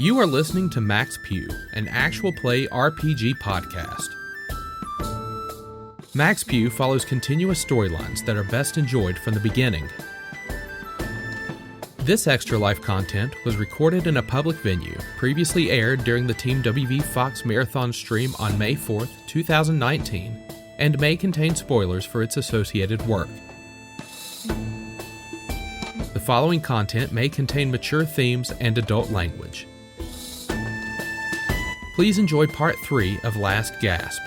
You are listening to Max Pew, an actual play RPG podcast. Max Pew follows continuous storylines that are best enjoyed from the beginning. This Extra Life content was recorded in a public venue, previously aired during the Team WV Fox Marathon stream on May 4th, 2019, and may contain spoilers for its associated work. The following content may contain mature themes and adult language. Please enjoy Part 3 of Last Gasp.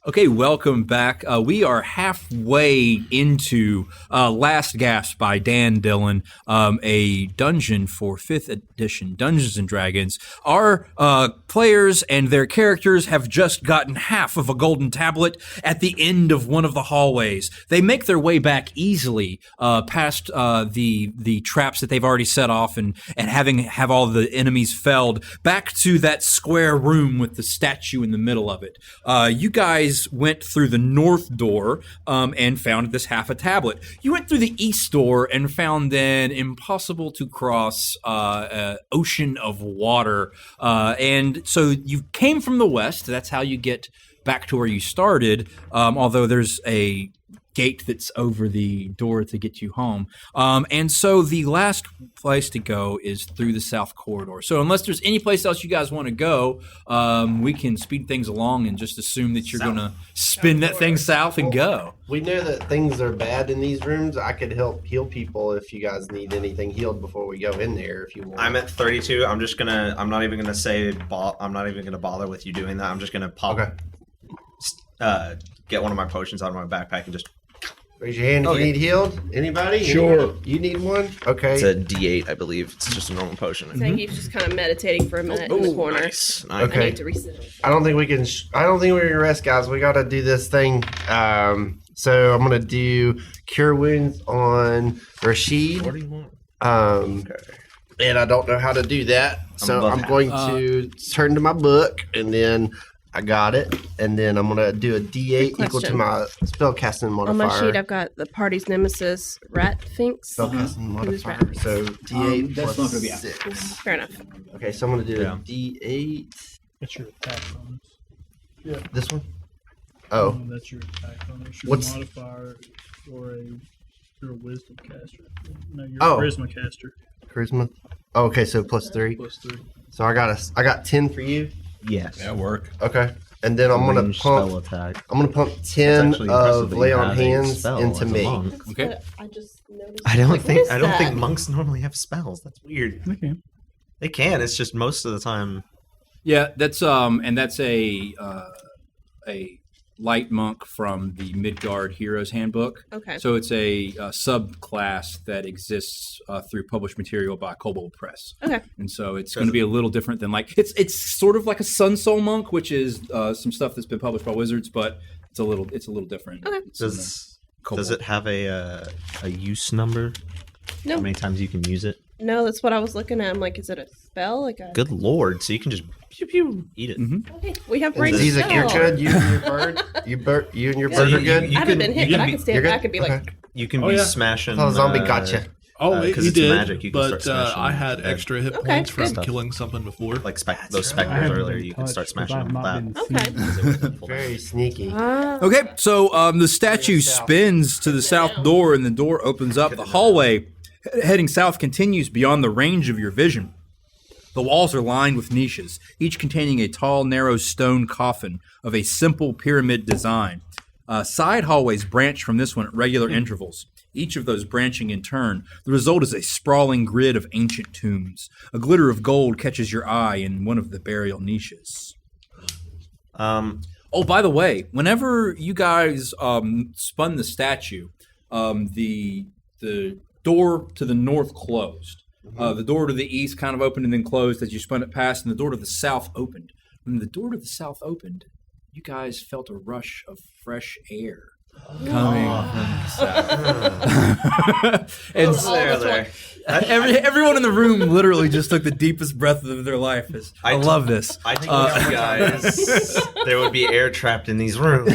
Okay, welcome back. We are halfway into Last Gasp by Dan Dillon, a dungeon for 5th edition Dungeons & Dragons. Our players and their characters have just gotten half of a golden tablet at the end of one of the hallways. They make their way back easily past the traps that they've already set off and have all the enemies felled, back to that square room with the statue in the middle of it. You guys went through the north door and found this half a tablet. You went through the east door and found an impossible to cross ocean of water. And so you came from the west. That's how you get back to where you started, although there's a gate that's over the door to get you home. And so the last place to go is through the south corridor. So unless there's any place else you guys want to go, we can speed things along and just assume that you're going to spin that thing south and go. We know that things are bad in these rooms. I could help heal people if you guys need anything healed before we go in there if you want. I'm at 32. I'm not even gonna bother with you doing that. I'm just gonna get one of my potions out of my backpack and just raise your hand if you need healed. Anybody? Sure. Anybody? You need one? Okay. It's a D8, I believe. It's just a normal potion. I think he's just kind of meditating for a minute in the corner. Nice. Okay. I need to reset. I don't think we can rest, guys. We got to do this thing. So I'm going to do Cure Wounds on Rashid. What do you want? And I don't know how to do that. So I'm going to turn to my book, and then I got it. And then I'm going to do a D8 equal to my spellcasting modifier. On my sheet, I've got the party's nemesis, Ratfinks. Spellcasting modifier. Ratfinks. So D8 that's plus not gonna be 6. Fair enough. Okay, so I'm going to do a D8. That's your attack bonus. Yeah. This one? Oh. That's your attack bonus. Your What's modifier for you're a wisdom caster. No, you're Oh. a charisma caster. Charisma? Oh, okay, so plus 3. Plus 3. So I got 10 for you. Yes. That'll work. Okay. And then I'm gonna Spell attack. 10 of lay on hands into me. Okay. I just noticed. I don't think that? monks normally have spells. That's weird. Okay. They can. It's just most of the time. Yeah, that's a light monk from the Midgard Heroes Handbook. Okay. So it's a subclass that exists through published material by Kobold Press. Okay. And so it's going to be a little different than it's sort of like a Sun Soul monk, which is some stuff that's been published by Wizards, but it's a little different. Okay. Does it have a use number? No. How many times you can use it? No, that's what I was looking at. I'm like, is it a spell? Good lord! So you can just pew pew eat it. Mm-hmm. Okay, we have brain Zizek, you're good. You and your bird. You and your bird are good. I haven't been hit, but I can stand back and be like, Okay. You can be smashing. Oh, zombie gotcha. He 'cause it's did, magic, you can but start smashing I had dead. extra hit Okay, points from good. killing something before. Like those I specters haven't earlier, been you can start touched, smashing but I've them not with that. been okay. Very sneaky. Okay, so the statue spins to the south door, and the door opens up. The hallway heading south continues beyond the range of your vision. The walls are lined with niches, each containing a tall, narrow stone coffin of a simple pyramid design. Side hallways branch from this one at regular intervals, each of those branching in turn. The result is a sprawling grid of ancient tombs. A glitter of gold catches your eye in one of the burial niches. Oh, by the way, whenever you guys spun the statue, the door to the north closed. The door to the east kind of opened and then closed as you spun it past, and the door to the south opened. When the door to the south opened, you guys felt a rush of fresh air. coming from the south. And everyone in the room literally just took the deepest breath of their life. I love this. I told you guys there would be air trapped in these rooms.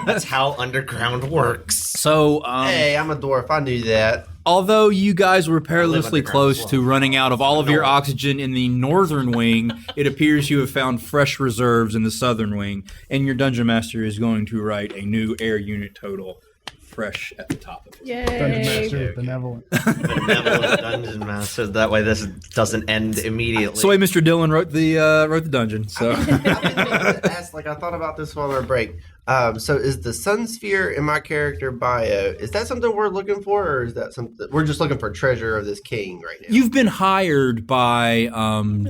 That's how underground works. So, hey, I'm a dwarf. I knew that. Although you guys were perilously close to running out of all of your oxygen in the northern wing, it appears you have found fresh reserves in the southern wing, and your dungeon master is going to write a new air unit total fresh at the top of it. Yay. Dungeon Master, benevolent. Benevolent dungeon master. That way, this doesn't end immediately. So, Mr. Dillon wrote the dungeon. So, I've been meaning to ask, I thought about this while our break. So is the sun sphere in my character bio, is that something we're looking for, or is that something we're just looking for treasure of this king right now? you've been hired by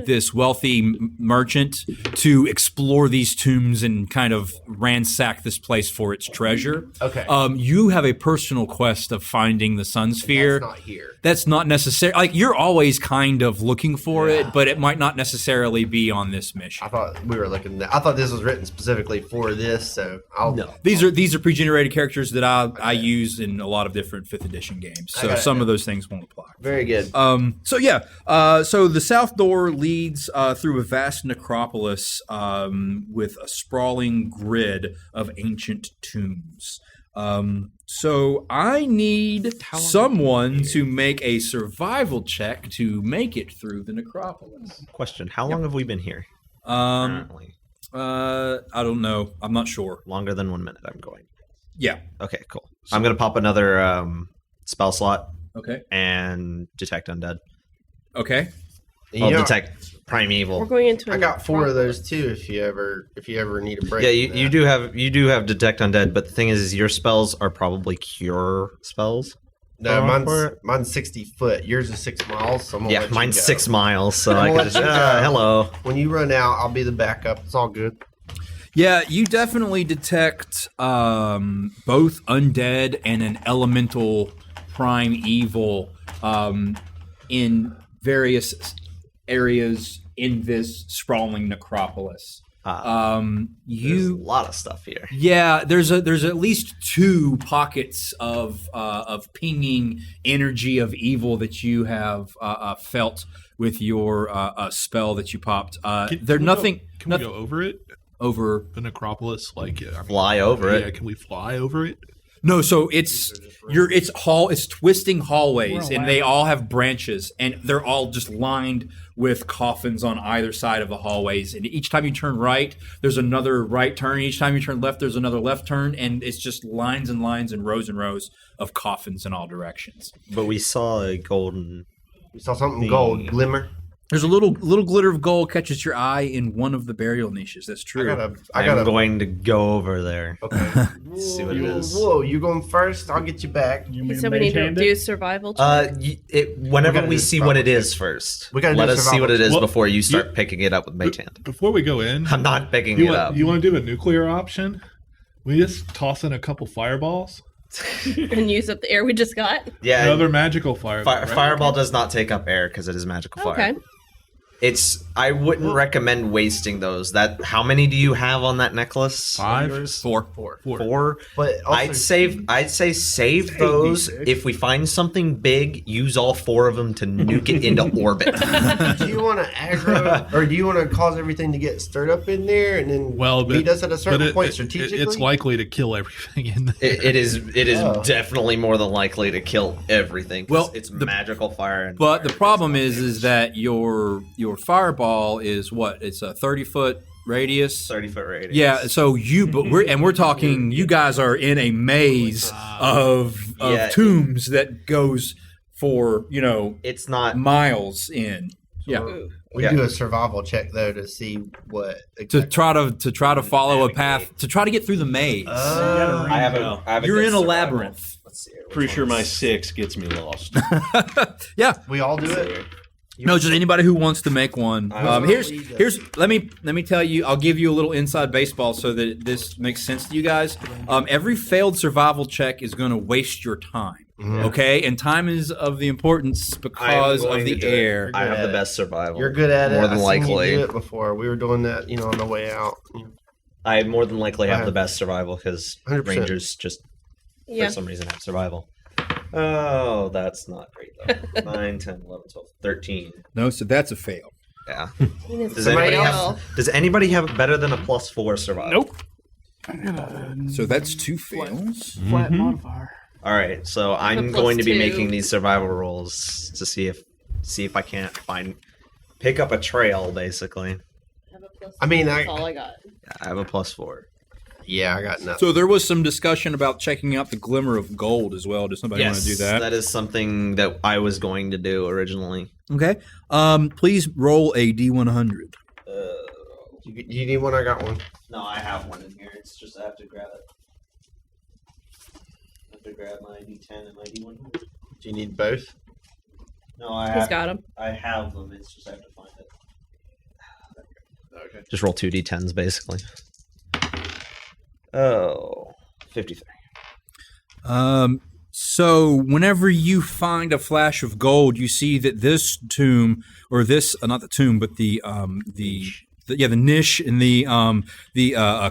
this wealthy merchant to explore these tombs and kind of ransack this place for its treasure. Okay. You have a personal quest of finding the sun sphere. That's not here. That's not necessary. Like, you're always kind of looking for it, but it might not necessarily be on this mission. I thought we were looking at, I thought this was written specifically for this, so These are pre-generated characters that I use in a lot of different 5th edition games. So some of those things won't apply. very good. So the south door leads through a vast necropolis with a sprawling grid of ancient tombs. So I need someone to make a survival check to make it through the necropolis. Question: how long have we been here? I don't know. I'm not sure. Longer than 1 minute. I'm going. Yeah. Okay, cool. I'm gonna pop another spell slot Okay. and detect undead. Okay. Well, detect primeval. We're going into. I got 4 of those too. If you ever need a break. Yeah, you do have detect undead, but the thing is your spells are probably cure spells. No, mine's 60 foot. Yours is 6 miles. So I'm gonna let you mine's go. 6 miles, so I gonna can let just you go. hello. When you run out, I'll be the backup. It's all good. Yeah, you definitely detect both undead and an elemental prime evil in various areas in this sprawling necropolis. There's a lot of stuff here. Yeah, there's at least 2 pockets of pinging energy of evil that you have felt with your spell that you popped. Can we go over it? Over the necropolis, Fly over it. Yeah, can we fly over it? No, so it's twisting hallways, and they all have branches, and they're all just lined with coffins on either side of the hallways. And each time you turn right, there's another right turn. Each time you turn left, there's another left turn, and it's just lines and lines and rows of coffins in all directions. But we saw a golden. We saw something gold glimmer. There's a little glitter of gold catches your eye in one of the burial niches. That's true. I'm going to go over there. Okay. See what it is. Whoa, you going first? I'll get you back. He said we need to do survival check. Whenever we do see survival what it check. is first. We gotta do Let us see survival what it is check. before you start Well, picking it up with Mage Hand. Before we go in, I'm not picking it up. You want to do a nuclear option? We just toss in a couple fireballs. And use up the air we just got. Yeah, Another magical fireball. right? Fireball does not take up air because it is magical fire. Okay. I wouldn't recommend wasting those. How many do you have on that necklace? 5? 4. 4. But also, I'd say save those. If we find something big, use all 4 of them to nuke it into orbit. do you want to aggro, or do you want to cause everything to get stirred up in there, and then beat us at a certain point strategically? It's likely to kill everything in there. It is definitely more than likely to kill everything. 'Cause Well, it's magical fire. But the problem is that your fireball is what? It's a 30-foot radius. 30-foot radius. Yeah, so we're talking. You guys are in a maze of tombs that goes for It's not miles in. Yeah, we do a survival check though to see what to try to follow a path to try to get through the maze. I have a You're good in a survival. labyrinth. Let's see. Pretty sure my 6 gets me lost. Yeah. we all do it. No, just anybody who wants to make one. Here's let me tell you. I'll give you a little inside baseball so that this makes sense to you guys. Every failed survival check is going to waste your time. Okay, and time is of the importance because of the air. I have the best survival. You're good at it. More than I've seen likely. you do it before. We were doing that, on the way out. I more than likely have the best survival because 100%. Rangers just Yeah. For some reason, I have survival. Oh, that's not great, though. 9, 10, 11, 12, 13. No, so that's a fail. Yeah. Does Does anybody have better than a +4 survival? Nope. So that's 2 fails. Flat modifier. All right, so I'm plus going to be 2. making these survival rolls to see if I can't pick up a trail, basically. That's all I got. I have a +4. Yeah, I got nothing. So there was some discussion about checking out the glimmer of gold as well. Does somebody want to do that? That is something that I was going to do originally. Okay. Please roll a D100. You need one? I got one. No, I have one in here. It's just I have to grab it. I have to grab my D10 and my D100. Do you need both? No, He's got them. I have them. It's just I have to find it. Okay. Just roll 2 D10s, basically. Oh, 53. So whenever you find a flash of gold, you see that this tomb, or this, not the tomb, but the niche in the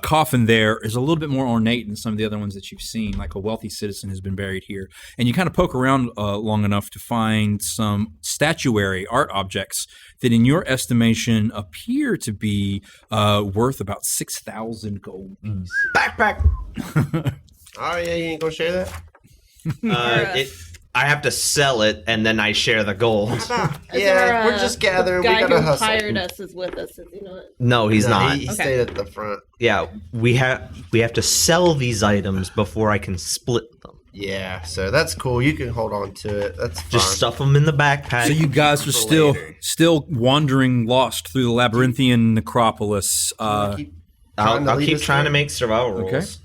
coffin there is a little bit more ornate than some of the other ones that you've seen. Like a wealthy citizen has been buried here, and you kind of poke around long enough to find some statuary art objects that, in your estimation, appear to be worth about 6,000 gold. Backpack! Oh, yeah, you ain't gonna share that? I have to sell it, and then I share the gold. Yeah, we're just gathering. We The guy gotta who hustle. hired us is with us, is he not? No, he's No, not. He Okay. stayed at the front. Yeah, we have to sell these items before I can split them. Yeah, so that's cool. You can hold on to it. That's fine. Just stuff them in the backpack. So you guys are still wandering lost through the labyrinthian necropolis. I'll keep trying to make survival rolls.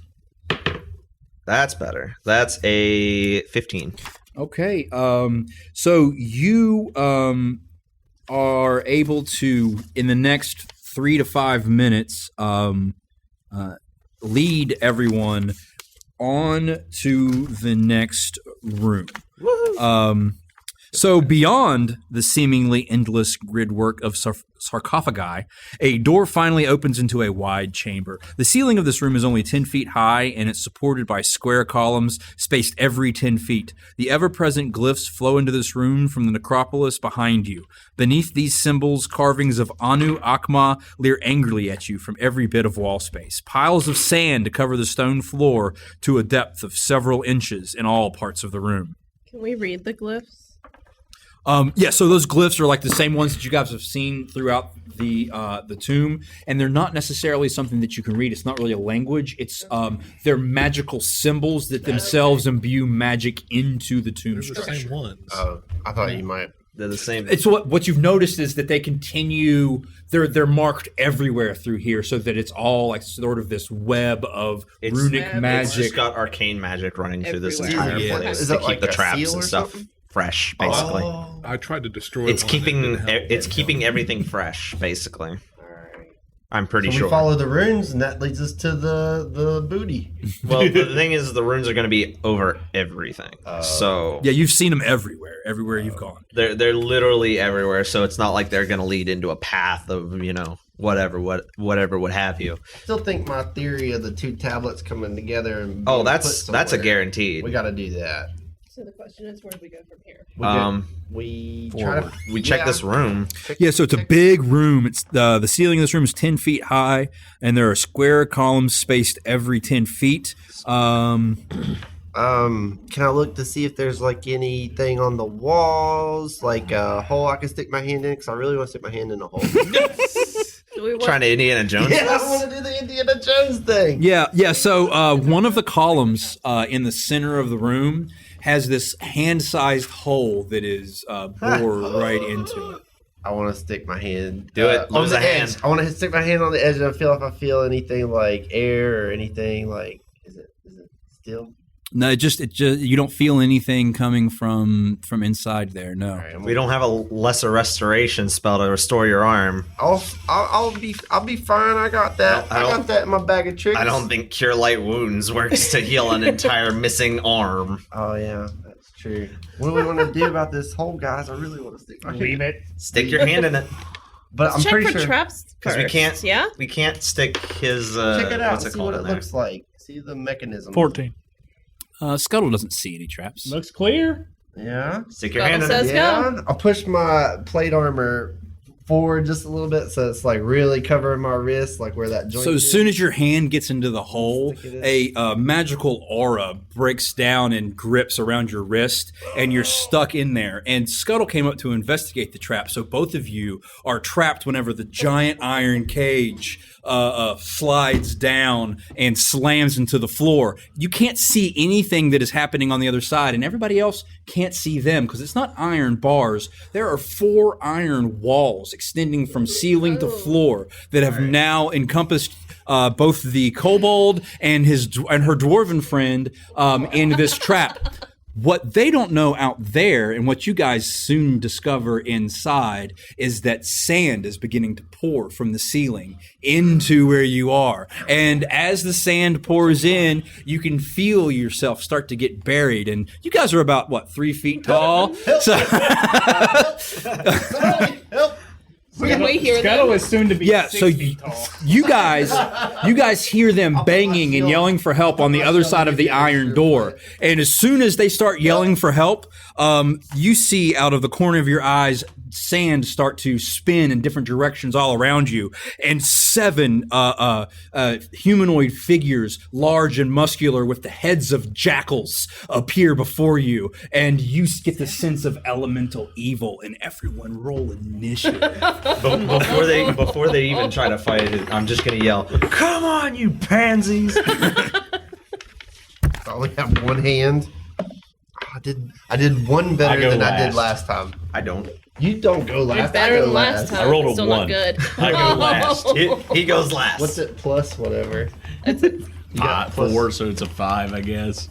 That's better. That's a 15. Okay. So you are able to, in the next 3 to 5 minutes, lead everyone on to the next room. So beyond the seemingly endless gridwork of sarcophagi, a door finally opens into a wide chamber. The ceiling of this room is only 10 feet high, and it's supported by square columns spaced every 10 feet. The ever-present glyphs flow into this room from the necropolis behind you. Beneath these symbols, carvings of Anu Akma leer angrily at you from every bit of wall space. Piles of sand cover the stone floor to a depth of several inches in all parts of the room. Can we read the glyphs? So those glyphs are like the same ones that you guys have seen throughout the tomb, and they're not necessarily something that you can read. It's not really a language. It's they're magical symbols that themselves imbue magic into the tomb They're the structure. same ones. Oh, I thought you might. They're the same. It's what you've noticed is that they continue. They're marked everywhere through here, so that it's all like sort of this web of runic It's magic. just got arcane magic running through this Everywhere. entire Yeah. place Is to it keep like the a traps seal and or stuff something? fresh, basically. I tried to destroy It's one. keeping keeping everything fresh, basically. I'm pretty So sure. we follow the runes, and that leads us to the booty. Well, the thing is, the runes are going to be over everything. So Yeah, you've seen them everywhere you've gone. they're literally everywhere. So it's not like they're going to lead into a path of whatever would have you. Still think my theory of the two tablets coming together and Oh, being that's put a somewhere, guaranteed. We got to do that. So the question is, where do we go from here? We try to We check this room. Yeah, so it's a big room. It's the ceiling of this room is 10 feet high, and there are square columns spaced every 10 feet. Can I look to see if there's like anything on the walls, like a hole I can stick my hand in? Because I really want to stick my hand in a hole. Do we want Trying to Indiana Jones. Yeah, I want to do the Indiana Jones thing. Yeah. So one of the columns in the center of the room has this hand-sized hole that is bored right into it. I want to stick my hand. Do it. On Lose the a edge. hand. I want to stick my hand on the edge and feel if I feel anything like air or anything like. Is it still? No, it just you don't feel anything coming from inside there. No. All right, We don't have a lesser restoration spell to restore your arm. I'll be fine. I got that. I I don't- got that in my bag of tricks. I don't think Cure Light Wounds works to heal an entire missing arm. Oh yeah, that's true. What do we want to do about this hole, guys? I really want to stick my hand. Leave it. Stick your hand in it. But I'm check pretty for sure. traps Because first? we can't. Yeah. We can't stick his. Check it out. What's it See called what in it there? looks like. See the mechanism. 14. Scuttle doesn't see any traps. Looks clear. Yeah. Stick your hand in Says it. Yeah. go. I'll push my plate armor forward just a little bit so it's like really covering my wrist, like where that joint So as is. soon as your hand gets into the hole, a magical aura breaks down and grips around your wrist, and you're stuck in there. And Scuttle came up to investigate the trap, so both of you are trapped whenever the giant iron cage slides down and slams into the floor. You can't see anything that is happening on the other side, and everybody else can't see them because it's not iron bars. There are 4 iron walls extending from ceiling to floor that have now encompassed both the kobold and her dwarven friend in this trap. What they don't know out there, and what you guys soon discover inside, is that sand is beginning to pour from the ceiling into where you are. And as the sand pours in, you can feel yourself start to get buried. And you guys are about, 3 feet tall? So, Can we hear Scuttle them? is soon to be 6 feet tall. you guys hear them banging and yelling for help on the other side of the iron door. And as soon as they start yelling for help, you see out of the corner of your eyes sand start to spin in different directions all around you, and 7 humanoid figures, large and muscular with the heads of jackals, appear before you, and you get the sense of elemental evil. And everyone roll initiative. Before they even try to fight it, I'm just gonna yell, "Come on, you pansies!" I only have one hand. I did one better than I did last time. I don't. You don't go last. You're better I go than last time. I rolled a Still 1. not good. I go last. He goes last. What's it plus whatever? It's 4, so it's a 5, I guess.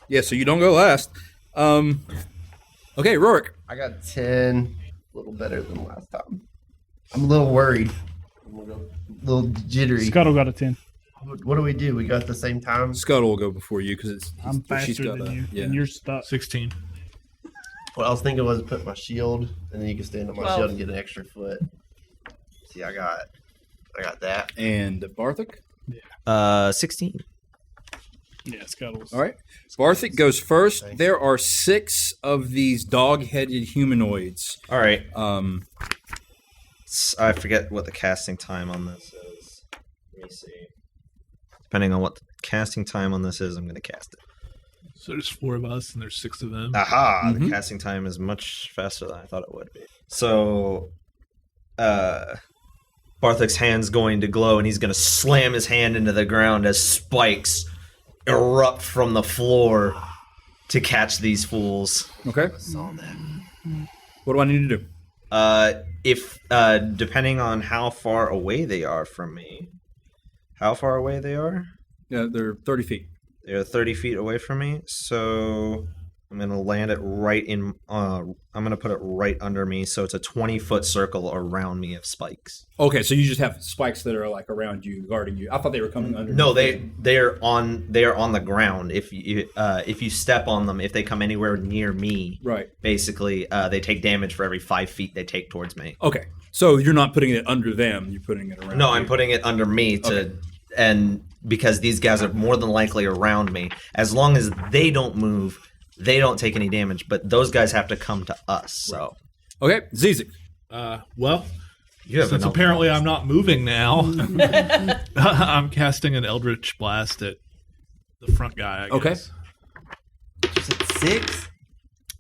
Yeah, so you don't go last. Okay, Rourke. I got 10. A little better than last time. I'm a little worried. I'm a little jittery. Scuttle got a 10. What do we do? We got the same time? Scuttle will go before you because I'm faster than you, and you're stuck. 16. What I was thinking was put my shield, and then you can stand on my 12. shield and get an extra foot. See, I got that. And Barthik. 16. Yeah, Scuttle's. All right. Barthik goes first. There are 6 of these dog-headed humanoids. All right. I forget what the casting time on this is. Let me see. Depending on what the casting time on this is, I'm going to cast it. So there's 4 of us and there's 6 of them. Aha! The casting time is much faster than I thought it would be. So, Barthik's hand's going to glow, and he's going to slam his hand into the ground as spikes erupt from the floor to catch these fools. Okay. What do I need to do? If depending on how far away they are from me, how far away they are? Yeah, they're 30 feet. They're 30 feet away from me, so I'm going to land it right in, I'm going to put it right under me, so it's a 20-foot circle around me of spikes. Okay, so you just have spikes that are like around you, guarding you. I thought they were coming under. No, they're on the ground. If you step on them, if they come anywhere near me, right, basically they take damage for every 5 feet they take towards me. Okay, so you're not putting it under them, you're putting it around. No, you. I'm putting it under me and because these guys are more than likely around me. As long as they don't move, they don't take any damage, but those guys have to come to us. So, okay, Zizik. Well, you have since an apparently I'm not moving now, I'm casting an Eldritch Blast at the front guy, I guess. Okay. 6?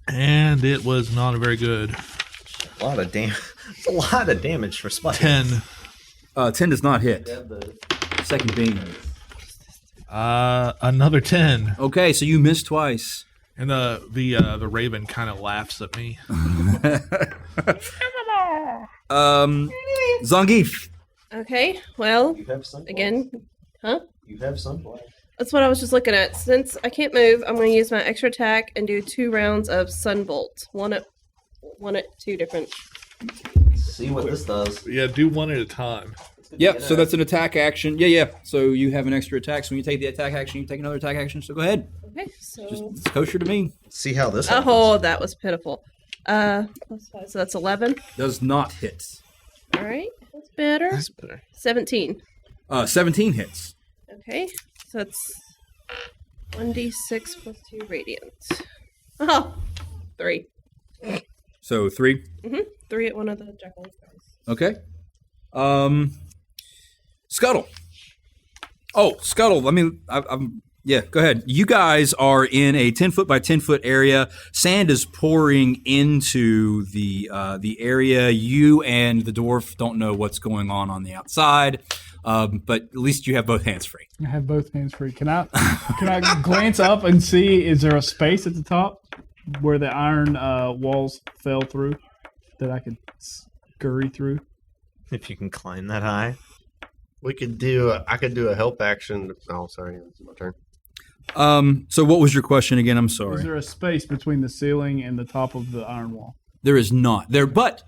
And it was not a very good. a lot of damage. It's a lot of damage for spikes. 10. 10 does not hit. Second beam. Another 10. Okay, so you missed twice. And the raven kind of laughs at me. Zangief. okay. Well, You have sunflowers. again, huh? You have sunflowers. That's what I was just looking at. Since I can't move, I'm going to use my extra attack and do 2 rounds of Sunbolt. One at 2 different. See what this does. Yeah, do one at a time. Yep, so that's an attack action. Yeah. So you have an extra attack. So when you take the attack action, you take another attack action. So go ahead. Okay, so. It's kosher to me. See how this happens. Oh, that was pitiful. +5, so that's 11. Does not hit. All right, that's better. That's better. 17. 17 hits. Okay, so that's 1d6 plus 2 radiant. Oh, 3. So 3. 3 at one of the jackals. Okay. Scuttle. Oh, Scuttle. I mean, yeah, go ahead. You guys are in a 10-foot by 10-foot area. Sand is pouring into the area. You and the dwarf don't know what's going on the outside, but at least you have both hands free. I have both hands free. Can I glance up and see, is there a space at the top where the iron walls fell through that I could scurry through? If you can climb that high. I could do a help action. Oh, sorry, it's my turn. So what was your question again? I'm sorry. Is there a space between the ceiling and the top of the iron wall? There is not. But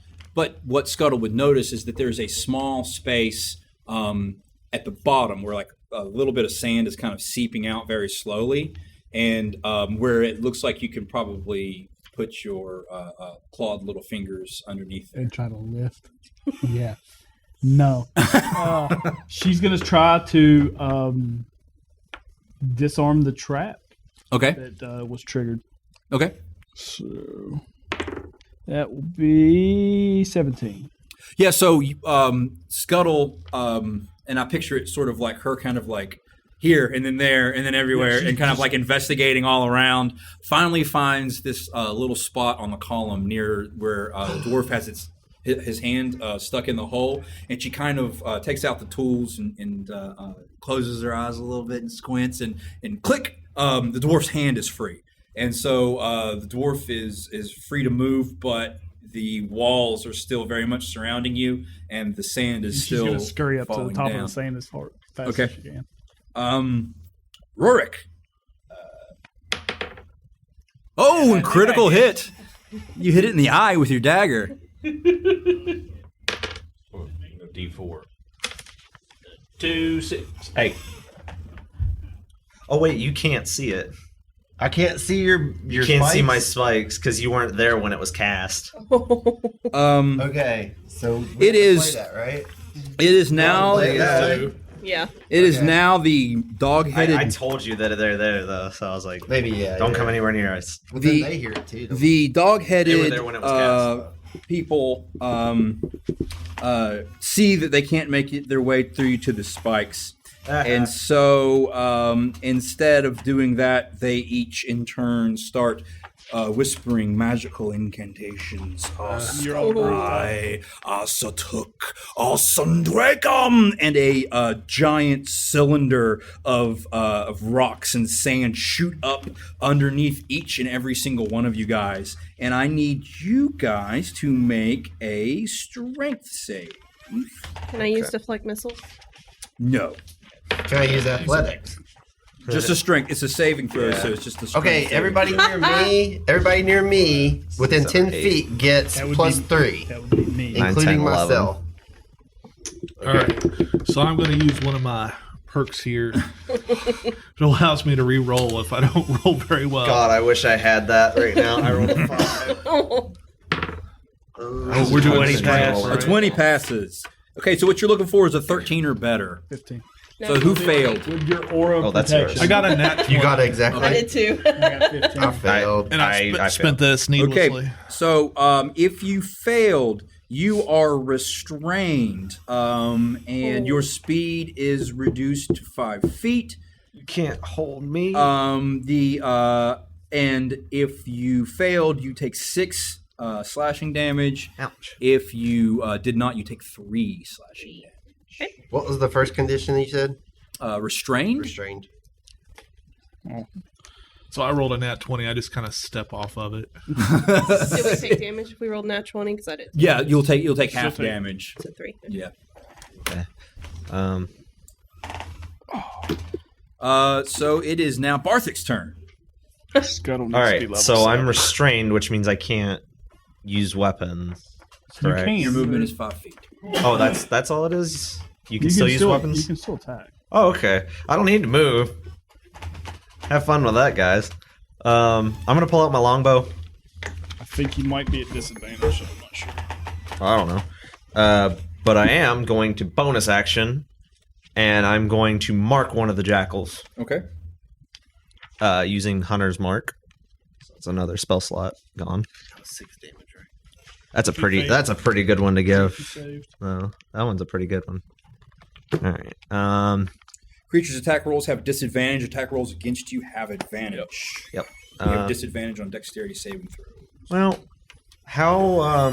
what Scuttle would notice is that there's a small space at the bottom where like a little bit of sand is kind of seeping out very slowly, and where it looks like you can probably put your clawed little fingers underneath there. And try to lift. Yeah. No. She's going to try to disarm the trap Okay. that was triggered. Okay. So that will be 17. Yeah, so Scuttle, and I picture it sort of like her kind of like here and then there and then everywhere and kind of like investigating all around, finally finds this little spot on the column near where the dwarf has his hand stuck in the hole, and she kind of takes out the tools and closes her eyes a little bit and squints, and click, the dwarf's hand is free. And so the dwarf is free to move, but the walls are still very much surrounding you, and the sand is She's going still to scurry up to the top down. of the sand as fast Okay. as she can. Rorik. Oh, and critical hit. You hit it in the eye with your dagger. D4. 2, 6, 8. Oh wait, you can't see it. I can't see your You can't see spikes? my spikes because you weren't there when it was cast. Okay, so It is- play that, right? It is now. Play that. Yeah. It is Okay. now the dog-headed. I told you that they're there though, so I was like, Maybe don't come anywhere near us. Well, The- then they hear it too. don't The dog-headed They were there when it was people see that they can't make their way through to the spikes. And so instead of doing that, they each in turn start whispering magical incantations. Asai, Asatuk, Asandrekam, and a giant cylinder of rocks and sand shoot up underneath each and every single one of you guys. And I need you guys to make a strength save. Can I use deflect missiles? No. Can I use athletics? Just a strength. It's a saving throw, so it's just a strength. Okay, saving everybody throw. near me within 10 8. feet gets That would plus be- 3, That would be me. 9, including 10, 11. myself. All right. So I'm going to use one of my perks here. It allows me to re-roll if I don't roll very well. God, I wish I had that right now. I rolled a 5. Oh, Oh, we're doing 20 strength, pass. A right? 20 passes. Okay, so what you're looking for is a 13 or better. 15. So who failed? With your aura Oh, that's protection. yours. I got a nat 20. You got it exactly. I did too. I got 15. I failed. And I spent this needlessly. Okay, so if you failed, you are restrained, and your speed is reduced to 5 feet. You can't hold me. And if you failed, you take 6 slashing damage. Ouch. If you did not, you take 3 slashing damage. What was the first condition you said? Restrained? Restrained. So I rolled a nat 20. I just kind of step off of it. Did we take damage if we rolled nat 20? Because I did. Yeah, you'll take half take- damage. So 3. Yeah. Um. So it is now Barthic's turn. Scuttle needs All to be right. level So 7. I'm restrained, which means I can't use weapons. You Correct. can. Your movement is 5 feet. Oh, that's all it is. You can You still use weapons. You can still attack. Oh, okay. I don't need to move. Have fun with that, guys. I'm gonna pull out my longbow. I think you might be at disadvantage. I'm not sure. I don't know. But I am going to bonus action, and I'm going to mark one of the jackals. Okay. using Hunter's Mark. So it's another spell slot gone. 6 damage, right? That's a pretty good one to give. No, that one's a pretty good one. All right. Creatures' attack rolls have disadvantage. Attack rolls against you have advantage. Yep. You have disadvantage on dexterity saving throws. Well, how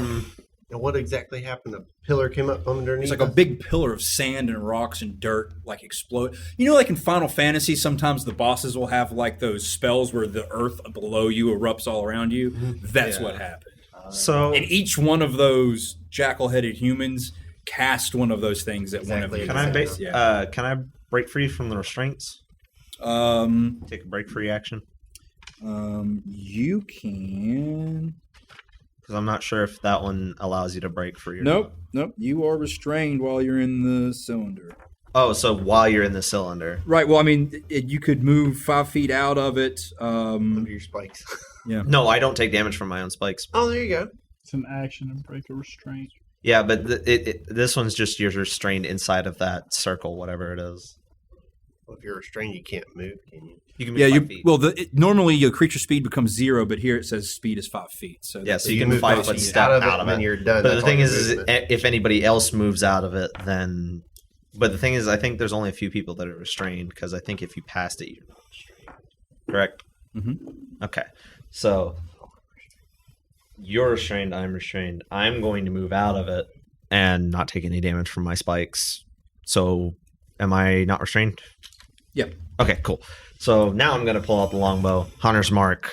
And what exactly happened? A pillar came up underneath. It's like a big pillar of sand and rocks and dirt, like explode. You know, like in Final Fantasy, sometimes the bosses will have like those spells where the earth below you erupts all around you. That's what happened. so And each one of those jackal-headed humans cast one of those things at one of you. can I Yeah. can I break free from the restraints? Take a break free action You can. because I'm not sure if that one allows you to break free. Or Nope. You are restrained while you're in the cylinder. Oh, so while you're in the cylinder. Right. Well, I mean, you could move 5 feet out of it. under your spikes. No, I don't take damage from my own spikes. Oh, there you go. It's an action to break a restraint. Yeah, but this one's just you're restrained inside of that circle, whatever it is. Well, if you're restrained, you can't move, can you? You can move 5 feet. Well, normally your creature speed becomes 0, but here it says speed is 5 feet. So Yeah, so you you can move 5 5 foot feet step out of it, out of and it. then you're done. But the That's thing all is your movement. if anybody else moves out of it, then. But the thing is, I think there's only a few people that are restrained because I think if you passed it, you're not restrained. Correct? Mm-hmm. Okay. So you're restrained, I'm restrained. I'm going to move out of it and not take any damage from my spikes. So am I not restrained? Yep. Okay, cool. So now I'm going to pull out the longbow, Hunter's Mark,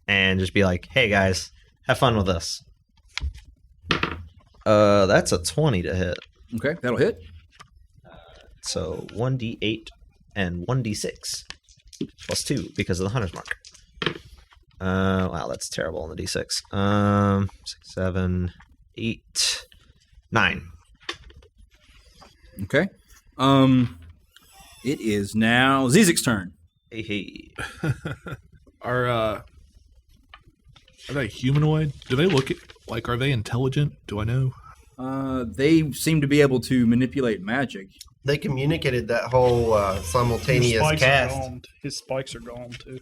and just be like, hey guys, have fun with this. That's a 20 to hit. Okay, that'll hit. So 1d8 and 1d6 plus 2 because of the Hunter's Mark. Wow, that's terrible on the d6. 6, 7, 8, 9. Okay. It is now Zizek's turn. Hey. Are they humanoid? Do they look like? Are they intelligent? Do I know? They seem to be able to manipulate magic. They communicated that whole simultaneous cast. His spikes are gone too.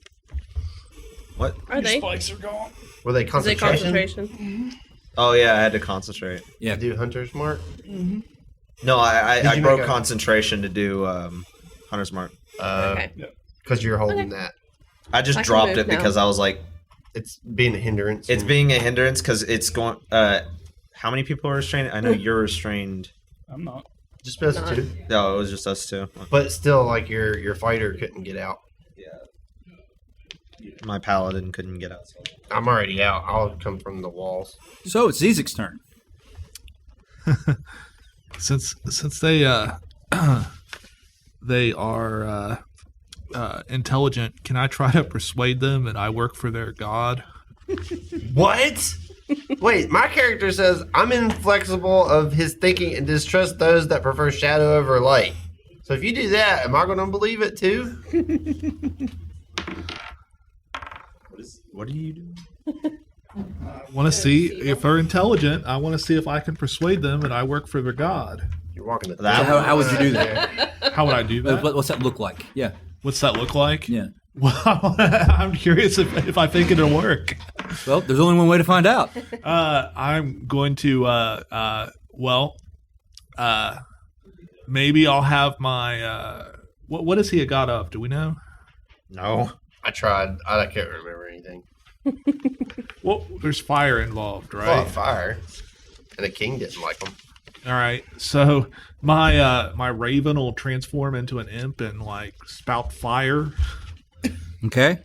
What? Are they? Spikes are gone. Were they Is it concentration? concentration? Oh yeah, I had to concentrate. Yeah. Do Hunter's Mark? No, I you broke make a- concentration to do Hunter's Mark. Okay. Because you're holding that. I just I can dropped move it now. because I was like, It's being a hindrance. it's being a hindrance because it's going. How many people are restrained? I know you're restrained. I'm not. just supposed Not. to. No, it was just us two. But still, like your fighter couldn't get out. My paladin couldn't get out. I'm already out. I'll come from the walls. So it's Zizek's turn. Since they they are intelligent, can I try to persuade them and I work for their god? What? Wait, my character says I'm inflexible of his thinking and distrust those that prefer shadow over light. So if you do that, am I going to believe it too? What are you doing? I want to see if they're intelligent. I want to see if I can persuade them and I work for their god. You're walking the That- How would you do that? How would I do that? What's that look like? Yeah. What's that look like? Yeah. Well, I'm curious if I think it'll work. Well, there's only one way to find out. I'm going to, maybe I'll have my, what is he a god of? Do we know? No. I tried. I can't remember anything. Well, there's fire involved, Well, right? fire. And the king didn't like them. All right. So my raven will transform into an imp and like spout fire, Okay.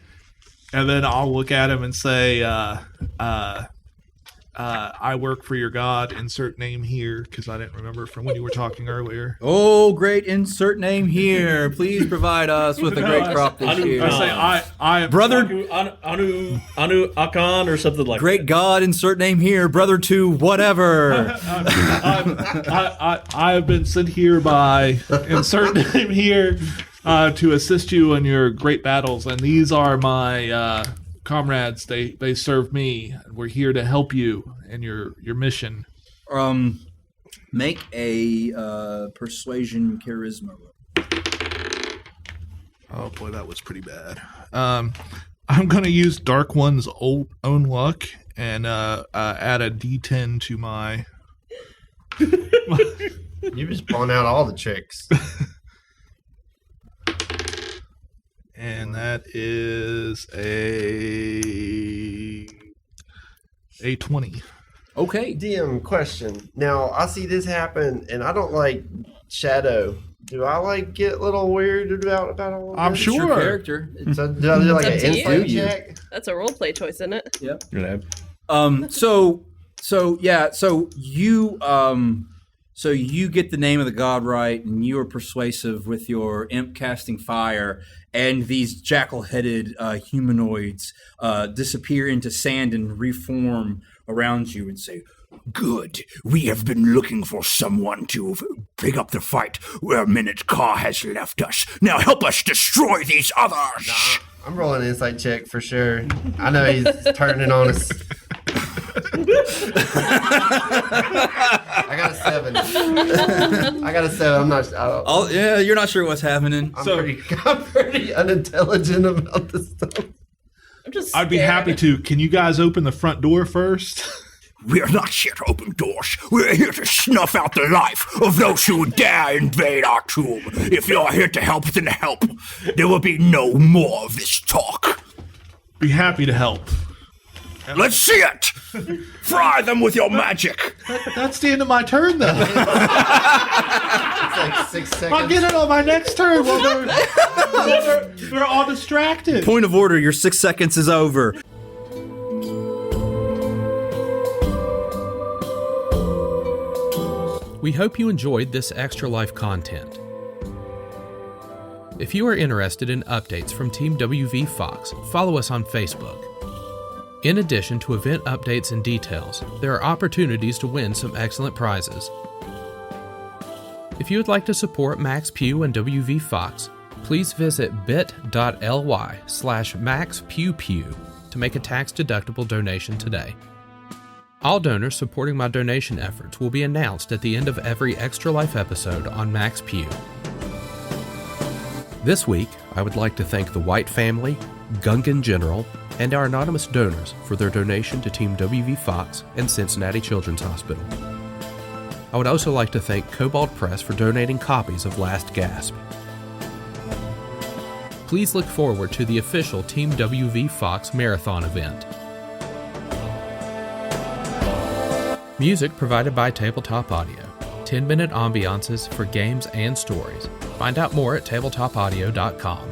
and then I'll look at him and say, I work for your god. Insert name here because I didn't remember from when you were talking earlier. Oh, great! Insert name here. Please provide us with a great crop this year. I say I Brother, Anu Akan or something like great God, insert name here. Brother to whatever. I have been sent here by insert name here to assist you in your great battles, and these are my comrades. They serve me, and we're here to help you in your mission. Make a persuasion charisma roll. Oh boy, that was pretty bad. I'm gonna use Dark One's own luck and add a D10 to my. You just blown out all the tricks. And that is a 20. Okay. DM question. Now, I see this happen, and I don't like shadow. Do I like get a little weirded out about all of I'm this? sure. Your character. So do I do like It's an up to insight you. check? That's a roleplay choice, isn't it? Yep. You know, So you get the name of the god right, and you are persuasive with your imp casting fire, and these jackal-headed humanoids disappear into sand and reform around you and say, Good. We have been looking for someone to pick up the fight where Minute Car has left us. Now help us destroy these others. I'm rolling an insight check for sure. I know he's turning on us. I got a 7. I'm not. you're not sure what's happening. I'm pretty unintelligent about this stuff. I'm just. I'd be happy to. Can you guys open the front door first? We're not here to open doors. We're here to snuff out the life of those who dare invade our tomb. If you're here to help, then help. There will be no more of this talk. Be happy to help. Let's see it! Fry them with your magic! That's the end of my turn, though. It's like 6 seconds. I'll get it on my next turn while they're all distracted. Point of order, your 6 seconds is over. We hope you enjoyed this Extra Life content. If you are interested in updates from Team WV Fox, follow us on Facebook. In addition to event updates and details, there are opportunities to win some excellent prizes. If you would like to support Max Pugh and WV Fox, please visit bit.ly/MaxPewPew to make a tax-deductible donation today. All donors supporting my donation efforts will be announced at the end of every Extra Life episode on Max Pugh. This week, I would like to thank the White family, Gungan General, and our anonymous donors for their donation to Team WV Fox and Cincinnati Children's Hospital. I would also like to thank Kobold Press for donating copies of Last Gasp. Please look forward to the official Team WV Fox Marathon event. Music provided by Tabletop Audio. 10-minute ambiances for games and stories. Find out more at tabletopaudio.com.